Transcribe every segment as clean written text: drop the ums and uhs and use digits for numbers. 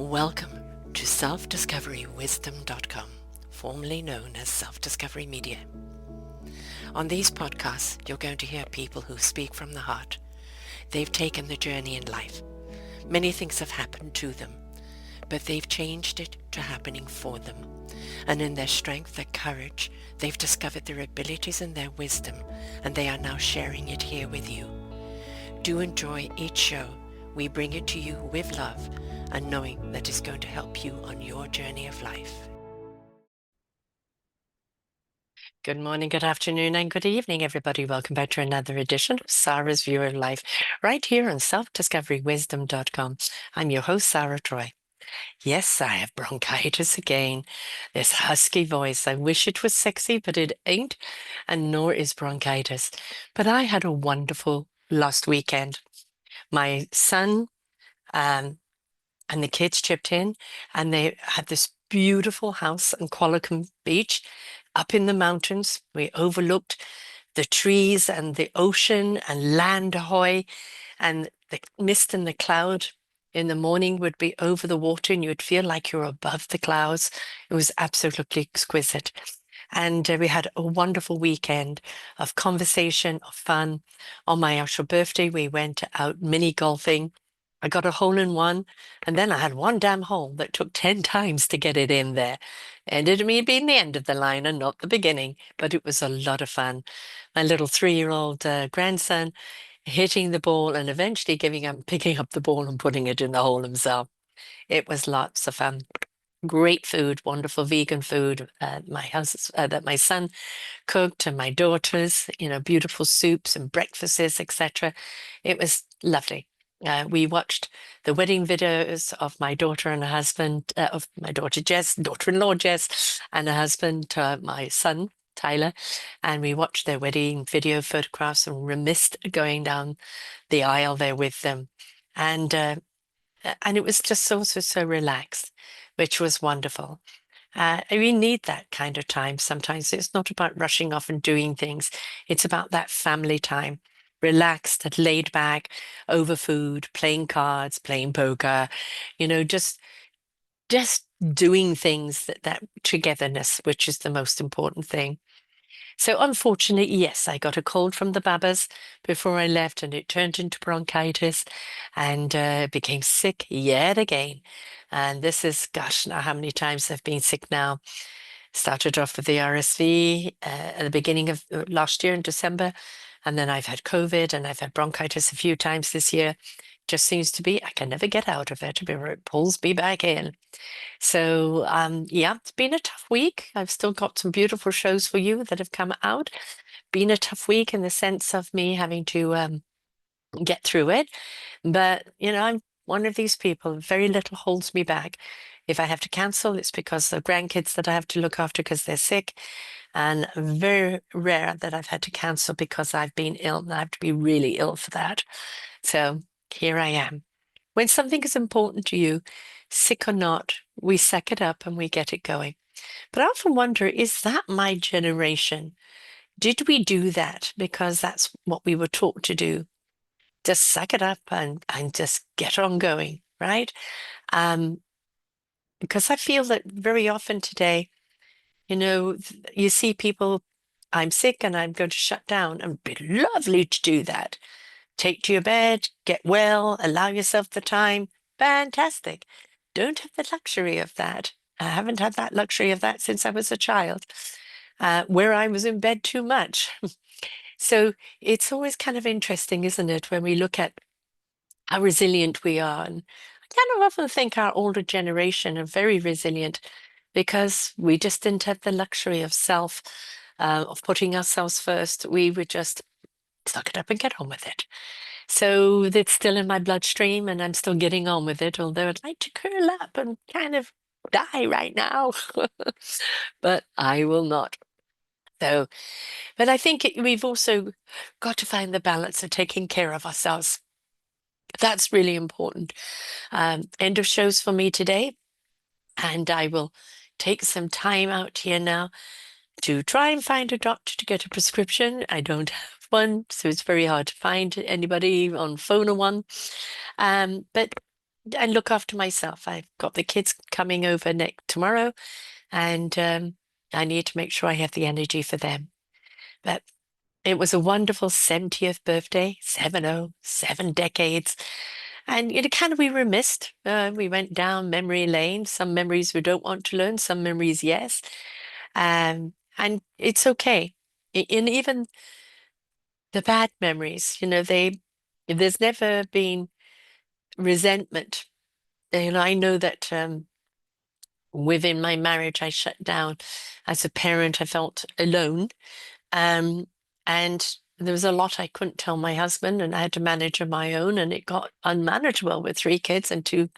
Welcome to selfdiscoverywisdom.com, formerly known as Self-Discovery Media. On these podcasts, you're going to hear people who speak from the heart. They've taken the journey in life. Many things have happened to them, but they've changed it to happening for them. And in their strength, their courage, they've discovered their abilities and their wisdom, and they are now sharing it here with you. Do enjoy each show. We bring it to you with love and knowing that it's going to help you on your journey of life. Good morning, good afternoon, and good evening, everybody. Welcome back to another edition of Sara's View of Life, right here on selfdiscoverywisdom.com. I'm your host, Sara Troy. Yes, I have bronchitis again. This husky voice. I wish it was sexy, but it ain't, and nor is bronchitis. But I had a wonderful last weekend. My son and the kids chipped in, and they had this beautiful house in Qualicum Beach up in the mountains. We overlooked the trees and the ocean and land ahoy, and the mist and the cloud in the morning would be over the water, and you would feel like you're above the clouds. It was absolutely exquisite. And we had a wonderful weekend of conversation, of fun. On my actual birthday, we went out mini golfing. I got a hole in one, and then I had one damn hole that took 10 times to get it in there. Ended me being the end of the line and not the beginning, but it was a lot of fun. My little 3-year-old grandson hitting the ball and eventually giving up, picking up the ball and putting it in the hole himself. It was lots of fun. Great food, wonderful vegan food. My house that my son cooked, and my daughters, beautiful soups and breakfasts, etc. It was lovely. We watched the wedding videos of my daughter and her husband, of my daughter Jess, daughter-in-law Jess, and her husband, my son Tyler, and we watched their wedding video photographs and remissed going down the aisle there with them, and it was just so relaxed, which was wonderful. We need that kind of time. Sometimes it's not about rushing off and doing things. It's about that family time, relaxed and laid back over food, playing cards, playing poker, just doing things, that togetherness, which is the most important thing. So unfortunately, yes, I got a cold from the Babbas before I left, and it turned into bronchitis, and became sick yet again. And this is, gosh, now how many times I've been sick now. Started off with the RSV at the beginning of last year in December, and then I've had COVID, and I've had bronchitis a few times this year. Just seems to be, I can never get out of it. It pulls me back in. So, yeah, it's been a tough week. I've still got some beautiful shows for you that have come out. Been a tough week in the sense of me having to get through it. But, I'm one of these people, very little holds me back. If I have to cancel, it's because of grandkids that I have to look after because they're sick. And very rare that I've had to cancel because I've been ill, and I have to be really ill for that. So here I am. When something is important to you, sick or not, we suck it up and we get it going. But I often wonder, is that my generation? Did we do that because that's what we were taught to do? Just suck it up and just get on going, right? Um, because I feel that very often today, you see people, I'm sick and I'm going to shut down, and it'd be lovely to do that. Take to your bed, get well, allow yourself the time. Fantastic. Don't have the luxury of that. I haven't had that luxury of that since I was a child, where I was in bed too much. So it's always kind of interesting, isn't it, when we look at how resilient we are. And I kind of often think our older generation are very resilient because we just didn't have the luxury of of putting ourselves first. We would just suck it up and get on with it. So it's still in my bloodstream, and I'm still getting on with it, although I'd like to curl up and kind of die right now, but I will not. So, but I think we've also got to find the balance of taking care of ourselves. That's really important. End of shows for me today, and I will take some time out here now to try and find a doctor to get a prescription. I don't have one, so it's very hard to find anybody on phone or one. But and look after myself. I've got the kids coming over next tomorrow, and I need to make sure I have the energy for them. But it was a wonderful 70th birthday, 70, 7 decades. And kind of we were missed. We went down memory lane. Some memories we don't want to learn, some memories, yes. And it's okay. In even the bad memories, there's never been resentment. I know that within my marriage, I shut down. As a parent, I felt alone. Um, and there was a lot I couldn't tell my husband, and I had to manage on my own, and it got unmanageable with 3 kids and 2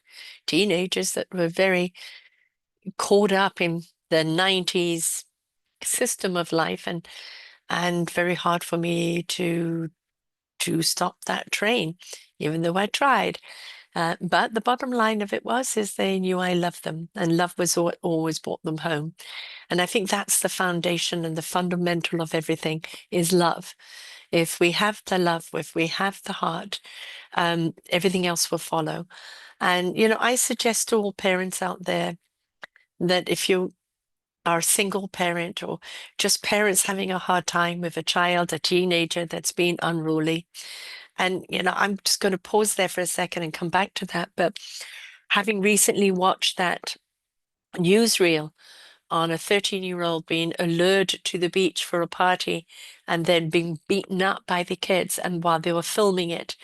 teenagers that were very caught up in the 90s system of life, and very hard for me to stop that train, even though I tried. But the bottom line of it is they knew I loved them, and love was what always brought them home. And I think that's the foundation and the fundamental of everything is love. If we have the love, if we have the heart, everything else will follow. And, I suggest to all parents out there that if you are a single parent or just parents having a hard time with a child, a teenager that's been unruly, and, I'm just going to pause there for a second and come back to that. But having recently watched that newsreel on a 13-year-old being allured to the beach for a party and then being beaten up by the kids. And while they were filming it,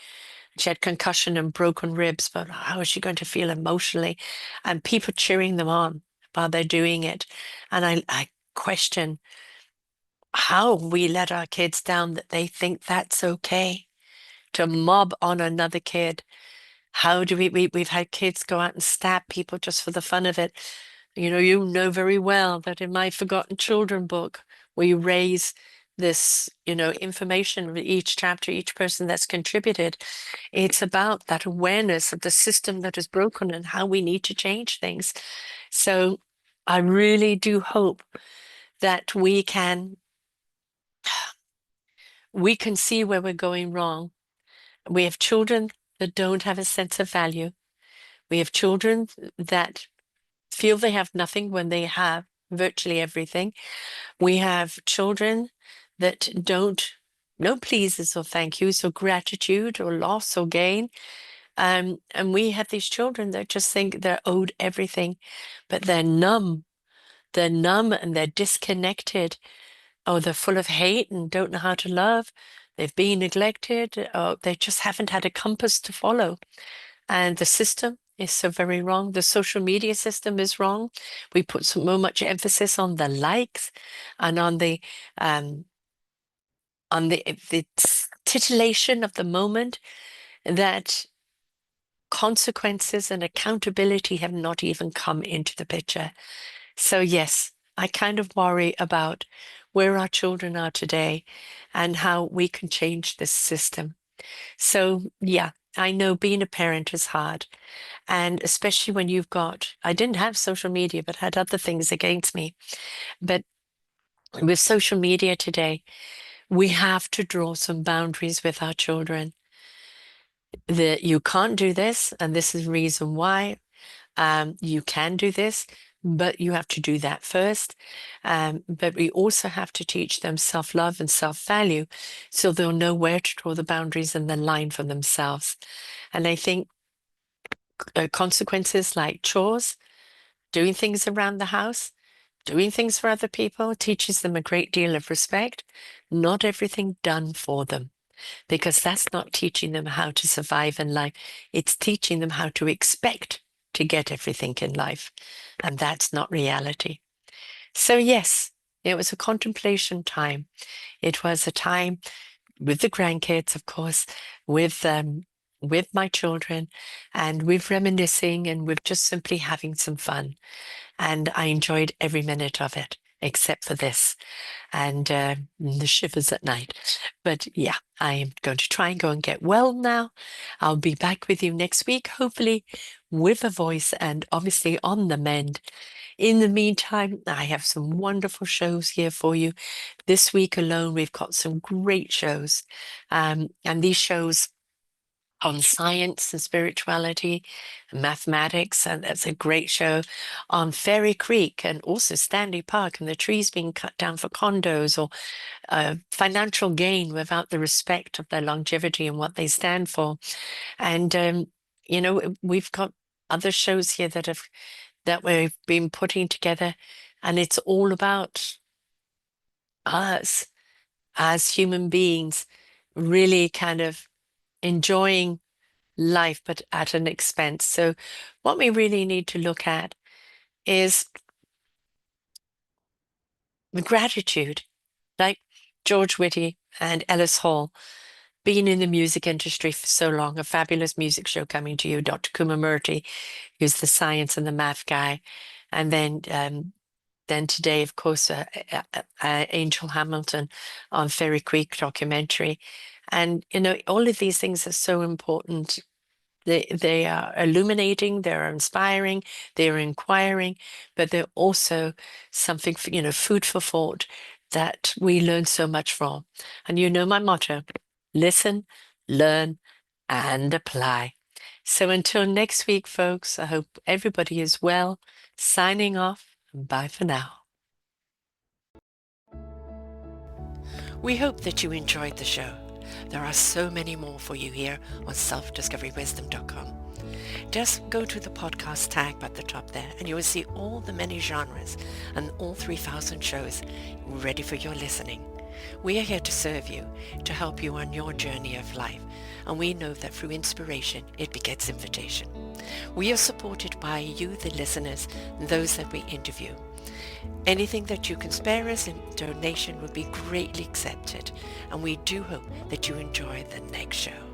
she had concussion and broken ribs, but how is she going to feel emotionally? And people cheering them on while they're doing it. And I question how we let our kids down that they think that's okay to mob on another kid. How do we've had kids go out and stab people just for the fun of it. You know very well that in my Forgotten Children book, we raise this, information with each chapter, each person that's contributed. It's about that awareness of the system that is broken and how we need to change things. So I really do hope that we can see where we're going wrong. We have children that don't have a sense of value. We have children that feel they have nothing when they have virtually everything. We have children that don't know pleases or thank yous or gratitude or loss or gain. And we have these children that just think they're owed everything, but they're numb. They're numb and they're disconnected. Or they're full of hate and don't know how to love. They've been neglected, or they just haven't had a compass to follow. And the system is so very wrong. The social media system is wrong. We put so much emphasis on the likes and um, on the titillation of the moment that consequences and accountability have not even come into the picture. So yes, I kind of worry about where our children are today and how we can change this system. So yeah, I know being a parent is hard. And especially when I didn't have social media, but had other things against me. But with social media today, we have to draw some boundaries with our children. That you can't do this, and this is the reason why. You can do this, but you have to do that first. But we also have to teach them self-love and self-value so they'll know where to draw the boundaries and the line for themselves. And I think consequences like chores, doing things around the house, doing things for other people teaches them a great deal of respect, not everything done for them, because that's not teaching them how to survive in life. It's teaching them how to expect to get everything in life. And that's not reality. So, yes, it was a contemplation time. It was a time with the grandkids, of course, with my children, and with reminiscing and with just simply having some fun. And I enjoyed every minute of it, except for this and the shivers at night. But yeah, I am going to try and go and get well now. I'll be back with you next week, hopefully with a voice and obviously on the mend. In the meantime, I have some wonderful shows here for you. This week alone, we've got some great shows. And these shows on science and spirituality, mathematics, and that's a great show on Fairy Creek and also Stanley Park and the trees being cut down for condos or financial gain without the respect of their longevity and what they stand for. And we've got other shows here that we've been putting together, and it's all about us as human beings really kind of enjoying life, but at an expense. So, what we really need to look at is the gratitude, like George Whitty and Ellis Hall, being in the music industry for so long, a fabulous music show coming to you, Dr. Kumamurti, who's the science and the math guy, and then today, of course, Angel Hamilton on Fairy Creek documentary. And, all of these things are so important. They are illuminating, they're inspiring, they're inquiring, but they're also something, food for thought that we learn so much from. And my motto, listen, learn, and apply. So until next week, folks, I hope everybody is well. Signing off. Bye for now. We hope that you enjoyed the show. There are so many more for you here on selfdiscoverywisdom.com. Just go to the podcast tab at the top there and you will see all the many genres and all 3,000 shows ready for your listening. We are here to serve you, to help you on your journey of life, and we know that through inspiration it begets invitation. We are supported by you, the listeners, and those that we interview. Anything that you can spare us in donation would be greatly accepted, and we do hope that you enjoy the next show.